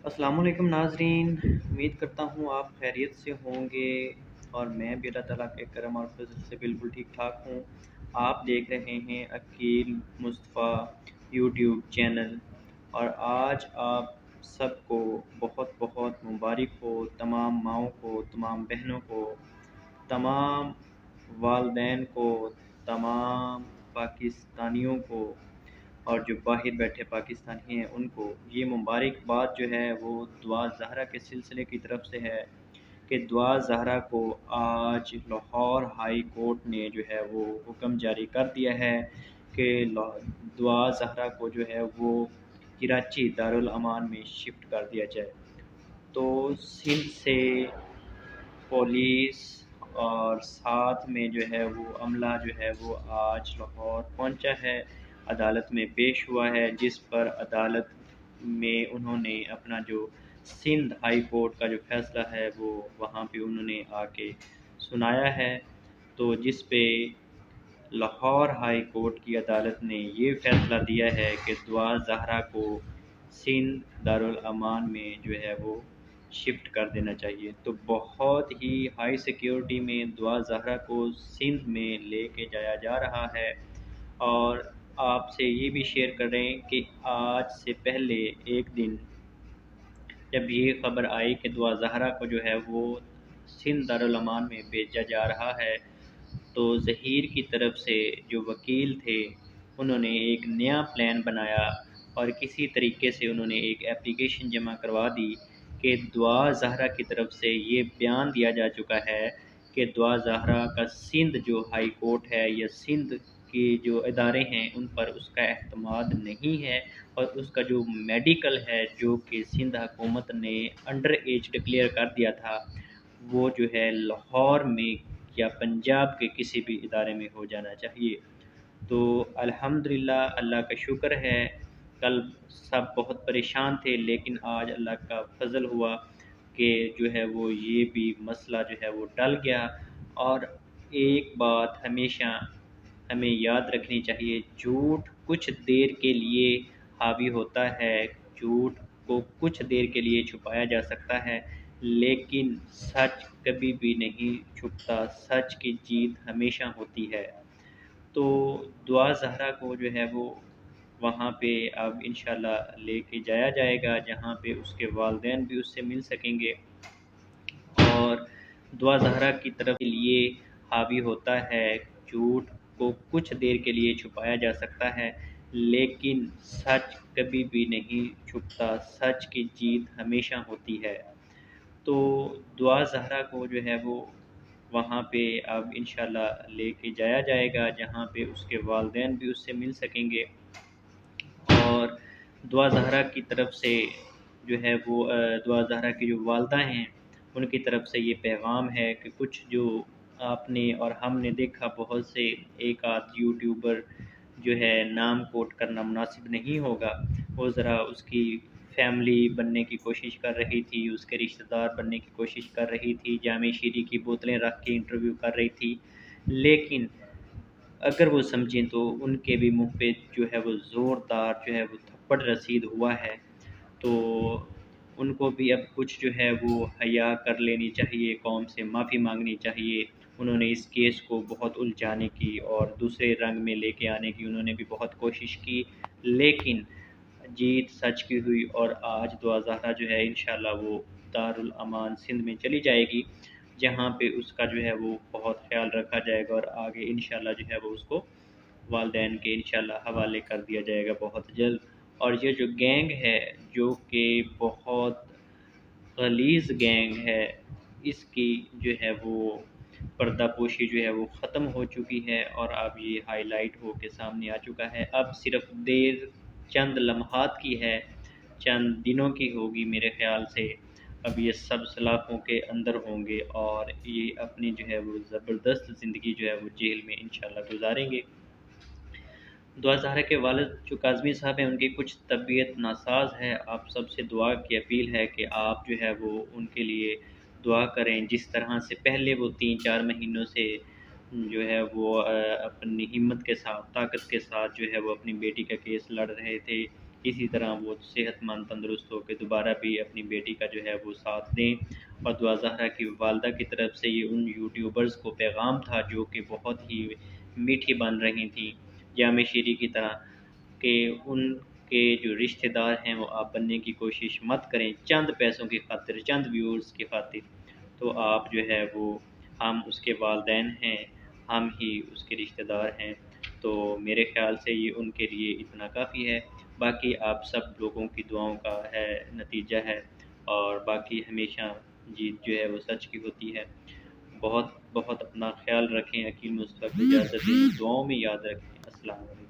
السلام علیکم ناظرین، امید کرتا ہوں آپ خیریت سے ہوں گے اور میں بھی اللہ تعالیٰ کے کرم اور فضل سے بالکل ٹھیک ٹھاک ہوں۔ آپ دیکھ رہے ہیں عقیل مصطفیٰ یوٹیوب چینل، اور آج آپ سب کو بہت بہت مبارک ہو، تمام ماؤں کو، تمام بہنوں کو، تمام والدین کو، تمام پاکستانیوں کو، اور جو باہر بیٹھے پاکستانی ہیں ان کو یہ مبارکباد جو ہے وہ دعا زہرا کے سلسلے کی طرف سے ہے کہ دعا زہرا کو آج لاہور ہائی کورٹ نے جو ہے وہ حکم جاری کر دیا ہے کہ دعا زہرا کو جو ہے وہ کراچی دارالامان میں شفٹ کر دیا جائے۔ تو سندھ سے پولیس اور ساتھ میں جو ہے وہ عملہ جو ہے وہ آج لاہور پہنچا ہے، عدالت میں پیش ہوا ہے، جس پر عدالت میں انہوں نے اپنا جو سندھ ہائی کورٹ کا جو فیصلہ ہے وہ وہاں پہ انہوں نے آ کے سنایا ہے۔ تو جس پہ لاہور ہائی کورٹ کی عدالت نے یہ فیصلہ دیا ہے کہ دعا زہرا کو سندھ دارالامان میں جو ہے وہ شفٹ کر دینا چاہیے۔ تو بہت ہی ہائی سیکیورٹی میں دعا زہرا کو سندھ میں لے کے جایا جا رہا ہے، اور آپ سے یہ بھی شیئر کر رہے ہیں کہ آج سے پہلے ایک دن جب یہ خبر آئی کہ دعا زہرا کو جو ہے وہ سندھ دارالامان میں بھیجا جا رہا ہے، تو ظہیر کی طرف سے جو وکیل تھے انہوں نے ایک نیا پلان بنایا اور کسی طریقے سے انہوں نے ایک اپلیکیشن جمع کروا دی کہ دعا زہرا کی طرف سے یہ بیان دیا جا چکا ہے کہ دعا زہرا کا سندھ جو ہائی کورٹ ہے یا سندھ کے جو ادارے ہیں ان پر اس کا اعتماد نہیں ہے، اور اس کا جو میڈیکل ہے جو کہ سندھ حکومت نے انڈر ایج ڈکلیئر کر دیا تھا، وہ جو ہے لاہور میں یا پنجاب کے کسی بھی ادارے میں ہو جانا چاہیے۔ تو الحمدللہ اللہ کا شکر ہے، کل سب بہت پریشان تھے لیکن آج اللہ کا فضل ہوا کہ جو ہے وہ یہ بھی مسئلہ جو ہے وہ ٹل گیا۔ اور ایک بات ہمیشہ ہمیں یاد رکھنی چاہیے، جھوٹ کچھ دیر کے لیے حاوی ہوتا ہے، جھوٹ کو کچھ دیر کے لیے چھپایا جا سکتا ہے، لیکن سچ کبھی بھی نہیں چھپتا، سچ کی جیت ہمیشہ ہوتی ہے۔ تو دعا زہرا کو جو ہے وہ وہاں پہ اب انشاءاللہ لے کے جایا جائے گا، جہاں پہ اس کے والدین بھی اس سے مل سکیں گے، اور دعا زہرا کی طرف کے لیے حاوی ہوتا ہے، جھوٹ کو کچھ دیر کے لیے چھپایا جا سکتا ہے، لیکن سچ کبھی بھی نہیں چھپتا، سچ کی جیت ہمیشہ ہوتی ہے۔ تو دعا زہرا کو جو ہے وہ وہاں پہ اب انشاءاللہ لے کے جایا جائے گا، جہاں پہ اس کے والدین بھی اس سے مل سکیں گے، اور دعا زہرا کی طرف سے جو ہے وہ دعا زہرا کی جو والدہ ہیں ان کی طرف سے یہ پیغام ہے کہ کچھ جو آپ نے اور ہم نے دیکھا بہت سے ایک آدھ یوٹیوبر جو ہے نام کوٹ کرنا مناسب نہیں ہوگا، وہ ذرا اس کی فیملی بننے کی کوشش کر رہی تھی، اس کے رشتہ دار بننے کی کوشش کر رہی تھی، جامع شیری کی بوتلیں رکھ کے انٹرویو کر رہی تھی، لیکن اگر وہ سمجھیں تو ان کے بھی منہ پہ جو ہے وہ زوردار جو ہے وہ تھپڑ رسید ہوا ہے۔ تو ان کو بھی اب کچھ جو ہے وہ حیا کر لینی چاہیے، قوم سے معافی مانگنی چاہیے۔ انہوں نے اس کیس کو بہت الجھانے کی اور دوسرے رنگ میں لے کے آنے کی انہوں نے بھی بہت کوشش کی، لیکن جیت سچ کی ہوئی، اور آج دعا زہرا جو ہے انشاءاللہ وہ دارالامان سندھ میں چلی جائے گی، جہاں پہ اس کا جو ہے وہ بہت خیال رکھا جائے گا، اور آگے انشاءاللہ جو ہے وہ اس کو والدین کے انشاءاللہ حوالے کر دیا جائے گا بہت جلد۔ اور یہ جو گینگ ہے جو کہ بہت غلیظ گینگ ہے، اس کی جو ہے وہ پردہ پوشی جو ہے وہ ختم ہو چکی ہے، اور اب یہ ہائی لائٹ ہو کے سامنے آ چکا ہے۔ اب صرف دیر چند لمحات کی ہے، چند دنوں کی ہوگی میرے خیال سے، اب یہ سب سلاخوں کے اندر ہوں گے اور یہ اپنی جو ہے وہ زبردست زندگی جو ہے وہ جیل میں انشاءاللہ گزاریں گے۔ دعا زہرا کے والد جو کاظمی صاحب ہیں ان کی کچھ طبیعت ناساز ہے، آپ سب سے دعا کی اپیل ہے کہ آپ جو ہے وہ ان کے لیے دعا کریں، جس طرح سے پہلے وہ 3-4 مہینوں سے جو ہے وہ اپنی ہمت کے ساتھ، طاقت کے ساتھ جو ہے وہ اپنی بیٹی کا کیس لڑ رہے تھے، اسی طرح وہ صحت مند تندرست ہو کے دوبارہ بھی اپنی بیٹی کا جو ہے وہ ساتھ دیں۔ اور دعا زہرا کی والدہ کی طرف سے یہ ان یوٹیوبرز کو پیغام تھا جو کہ بہت ہی میٹھی بن رہی تھیں جامع شیری کی طرح، کہ ان کے جو رشتہ دار ہیں وہ آپ بننے کی کوشش مت کریں چند پیسوں کی خاطر، چند ویورز کی خاطر۔ تو آپ جو ہے وہ، ہم اس کے والدین ہیں، ہم ہی اس کے رشتہ دار ہیں، تو میرے خیال سے یہ ان کے لیے اتنا کافی ہے۔ باقی آپ سب لوگوں کی دعاؤں کا ہے نتیجہ ہے، اور باقی ہمیشہ جیت جو ہے وہ سچ کی ہوتی ہے۔ بہت بہت اپنا خیال رکھیں، عقیل مصطفیٰ کو اجازت دیں، دعاؤں میں یاد رکھیں۔ السلام علیکم۔